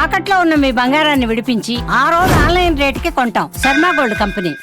తాకట్లో ఉన్న మీ బంగారాన్ని విడిపించి ఆ రోజు ఆన్లైన్ రేటుకి కొంటాం. Sharma gold company.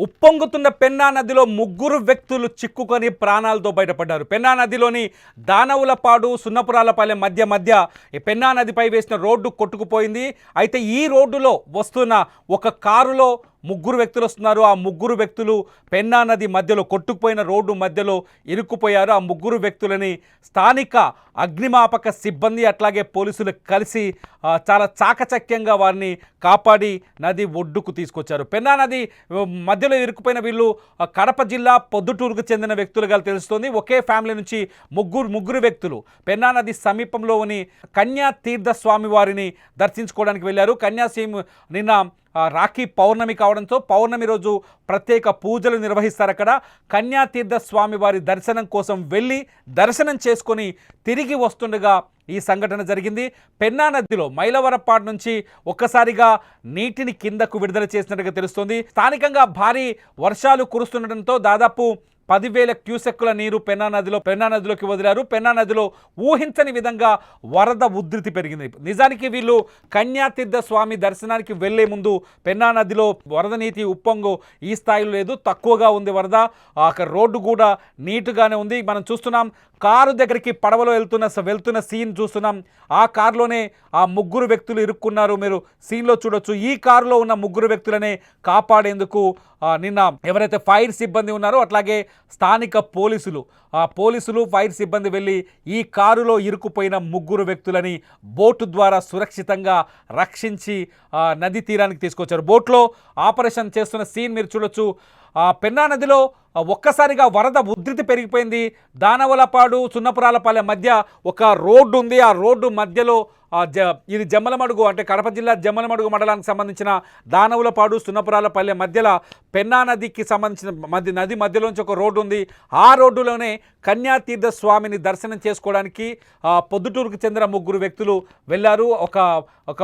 ఉప్పొంగుతున్న పెన్నా నదిలో ముగ్గురు వ్యక్తులు చిక్కుకొని ప్రాణాలతో బయటపడ్డారు. పెన్నా నదిలోని దానవులపాడు సున్నపురాలపల్లె మధ్య ఈ పెన్నా నదిపై వేసిన రోడ్డు కొట్టుకుపోయింది. అయితే ఈ రోడ్డులో వస్తున్న ఒక కారులో ముగ్గురు వ్యక్తులు వస్తున్నారు. ఆ ముగ్గురు వ్యక్తులు పెన్నా నది మధ్యలో కొట్టుకుపోయిన రోడ్డు మధ్యలో ఇరుక్కుపోయారు. ఆ ముగ్గురు వ్యక్తులని స్థానిక అగ్నిమాపక సిబ్బంది అట్లాగే పోలీసులు కలిసి చాలా చాకచక్యంగా వారిని కాపాడి నది ఒడ్డుకు తీసుకొచ్చారు. పెన్నా నది మధ్యలో ఇరుక్కుపోయిన వీళ్ళు కడప జిల్లా పొద్దుటూరుకు చెందిన వ్యక్తులుగా తెలుస్తోంది. ఒకే ఫ్యామిలీ నుంచి ముగ్గురు వ్యక్తులు పెన్నా నది సమీపంలోని కన్యా తీర్థ స్వామి వారిని దర్శించుకోవడానికి వెళ్ళారు. నిన్న రాఖీ పౌర్ణమి కావడంతో పౌర్ణమి రోజు ప్రత్యేక పూజలు నిర్వహిస్తారు. అక్కడ కన్యాతీర్థ స్వామి వారి దర్శనం కోసం వెళ్ళి దర్శనం చేసుకొని తిరిగి వస్తుండగా ఈ సంఘటన జరిగింది. పెన్నా నదిలో మైలవరపాడు నుంచి ఒక్కసారిగా నీటిని కిందకు విడుదల చేసినట్టుగా తెలుస్తోంది. స్థానికంగా భారీ వర్షాలు కురుస్తుండటంతో దాదాపు 10,000 క్యూసెక్కుల నీరు పెన్నా నదిలోకి వదిలారు. పెన్నా నదిలో ఊహించని విధంగా వరద ఉధృతి పెరిగింది. నిజానికి వీళ్ళు కన్యాతీర్థ స్వామి దర్శనానికి వెళ్లే ముందు పెన్నా నదిలో వరద నీటి ఉప్పొంగు ఈ స్థాయిలో లేదు, తక్కువగా ఉంది వరద. అక్కడ రోడ్డు కూడా నీటుగానే ఉంది. మనం చూస్తున్నాం కారు దగ్గరికి పడవలో వెళ్తున్న సీన్ చూస్తున్నాం. ఆ కారులోనే ఆ ముగ్గురు వ్యక్తులు ఇరుక్కున్నారు. మీరు సీన్లో చూడొచ్చు. ఈ కారులో ఉన్న ముగ్గురు వ్యక్తులనే కాపాడేందుకు నిన్న ఎవరైతే ఫైర్ సిబ్బంది ఉన్నారో అట్లాగే స్థానిక పోలీసులు ఫైర్ సిబ్బంది వెళ్ళి ఈ కారులో ఇరుక్కుపోయిన ముగ్గురు వ్యక్తులని బోటు ద్వారా సురక్షితంగా రక్షించి నది తీరానికి తీసుకొచ్చారు. బోట్లో ఆపరేషన్ చేస్తున్న సీన్ మీరు చూడొచ్చు. పెన్నా నదిలో ఒక్కసారిగా వరద ఉధృతి పెరిగిపోయింది. దానవలపాడు సున్నపురాలపల్లె మధ్య ఒక రోడ్డు ఉంది. ఆ రోడ్డు మధ్యలో ఇది జమ్మలమడుగు అంటే కడప జిల్లా జమ్మలమడుగు మండలానికి సంబంధించిన దానవులపాడు సున్నపురాలపల్లె మధ్యలో పెన్నా నదికి సంబంధించిన నది మధ్యలోంచి ఒక రోడ్డు ఉంది. ఆ రోడ్డులోనే కన్యాతీర్థ స్వామిని దర్శనం చేసుకోవడానికి పొద్దుటూరుకు చెందిన ముగ్గురు వ్యక్తులు వెళ్ళారు. ఒక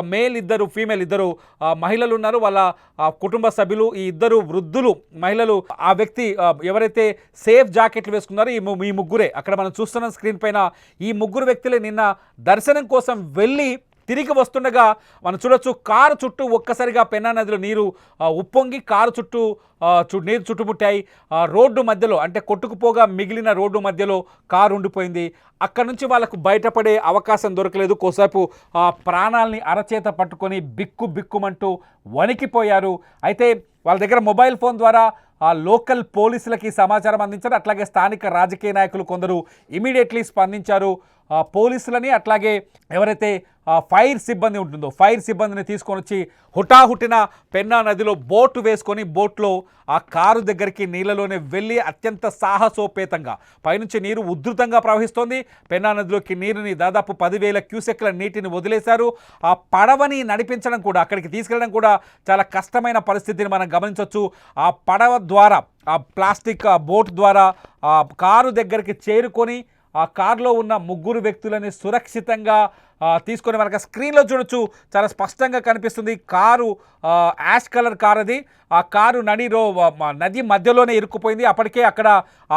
ఫీమేల్ ఇద్దరు మహిళలు ఉన్నారు. వాళ్ళ కుటుంబ సభ్యులు, ఈ ఇద్దరు వృద్ధులు మహిళలు. ఆ వ్యక్తి ఎవరైతే సేఫ్ జాకెట్లు వేసుకున్నారో ఈ ముగ్గురే. అక్కడ మనం చూస్తున్న స్క్రీన్ పైన ఈ ముగ్గురు వ్యక్తులే నిన్న దర్శనం కోసం వెళ్ళి తిరిగి వస్తుండగా మనం చూడొచ్చు. కారు చుట్టూ ఒక్కసారిగా పెన్నా నదిలో నీరు ఉప్పొంగి కారు చుట్టూ నీరు చుట్టుముట్టాయి. రోడ్డు మధ్యలో అంటే కొట్టుకుపోగా మిగిలిన రోడ్డు మధ్యలో కారు ఉండిపోయింది. అక్కడ నుంచి వాళ్ళకు బయటపడే అవకాశం దొరకలేదు. కోసేపు ప్రాణాలని అరచేత పట్టుకొని బిక్కుమంటూ వణికిపోయారు. అయితే వాళ్ళ దగ్గర మొబైల్ ఫోన్ ద్వారా లోకల్ పోలీసులకి సమాచారం అందించారు. అట్లాగే స్థానిక రాజకీయ నాయకులు కొందరు ఇమీడియట్లీ స్పందించారు. పోలీసులని అట్లాగే ఎవరైతే ఫైర్ సిబ్బంది ఉంటుందో ఫైర్ సిబ్బందిని తీసుకొని వచ్చి హుటాహుటిన పెన్నా నదిలో బోటు వేసుకొని బోట్లో ఆ కారు దగ్గరికి నీళ్ళలోనే వెళ్ళి అత్యంత సాహసోపేతంగా పైనుంచి నీరు ఉధృతంగా ప్రవహిస్తోంది. పెన్నా నదిలోకి నీరుని దాదాపు 10,000 క్యూసెక్ల నీటిని వదిలేశారు. ఆ పడవని నడిపించడం కూడా అక్కడికి తీసుకెళ్ళడం కూడా చాలా కష్టమైన పరిస్థితిని మనం గమనించవచ్చు. ఆ పడవ ద్వారా ఆ ప్లాస్టిక్ బోట్ ద్వారా ఆ కారు దగ్గరికి చేరుకొని ఆ కారులో ఉన్న ముగ్గురు వ్యక్తులని సురక్షితంగా తీసుకొని మనకు స్క్రీన్లో చూడొచ్చు. చాలా స్పష్టంగా కనిపిస్తుంది. కారు యాష్ కలర్ కారు అది. ఆ కారు నది మధ్యలోనే ఇరుక్కుపోయింది. అప్పటికే అక్కడ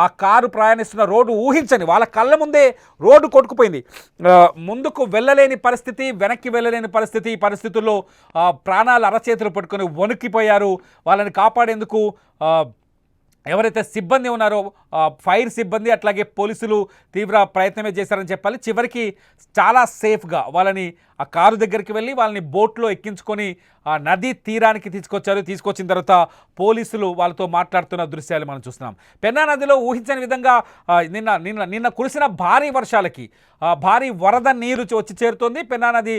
ఆ కారు ప్రయాణిస్తున్న రోడ్డు ఊహించని వాళ్ళ కళ్ళ ముందే రోడ్డు కొట్టుకుపోయింది. ముందుకు వెళ్ళలేని పరిస్థితి, వెనక్కి వెళ్ళలేని పరిస్థితి. ఈ పరిస్థితుల్లో ప్రాణాలు అరచేతులు పట్టుకొని వణికిపోయారు. వాళ్ళని కాపాడేందుకు ఎవరైతే సిబ్బంది ఉన్నారో ఫైర్ సిబ్బంది అట్లాగే పోలీసులు తీవ్ర ప్రయత్నమే చేశారని చెప్పాలి. చివరికి చాలా సేఫ్గా వాళ్ళని ఆ కారు దగ్గరికి వెళ్ళి వాళ్ళని బోట్లో ఎక్కించుకొని ఆ నదీ తీరానికి తీసుకొచ్చిన తర్వాత పోలీసులు వాళ్ళతో మాట్లాడుతున్న దృశ్యాలు మనం చూస్తున్నాం. పెన్నా నదిలో ఊహించని విధంగా నిన్న కురిసిన భారీ వర్షాలకి భారీ వరద నీరు వచ్చి చేరుతోంది. పెన్నా నది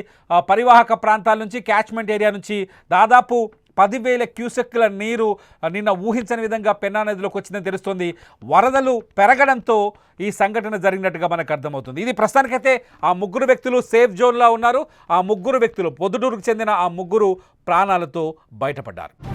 పరివాహక ప్రాంతాల నుంచి క్యాచ్మెంట్ ఏరియా నుంచి దాదాపు 10,000 క్యూసెక్ల నీరు నిన్న ఊహించని విధంగా పెన్నా నదిలోకి వచ్చిందని తెలుస్తోంది. వరదలు పెరగడంతో ఈ సంఘటన జరిగినట్టుగా మనకు అర్థమవుతుంది. ఇది ప్రస్తుతానికైతే ఆ ముగ్గురు వ్యక్తులు సేఫ్ జోన్లో ఉన్నారు. ఆ ముగ్గురు వ్యక్తులు పొద్దుటూరుకు చెందిన ఆ ముగ్గురు ప్రాణాలతో బయటపడ్డారు.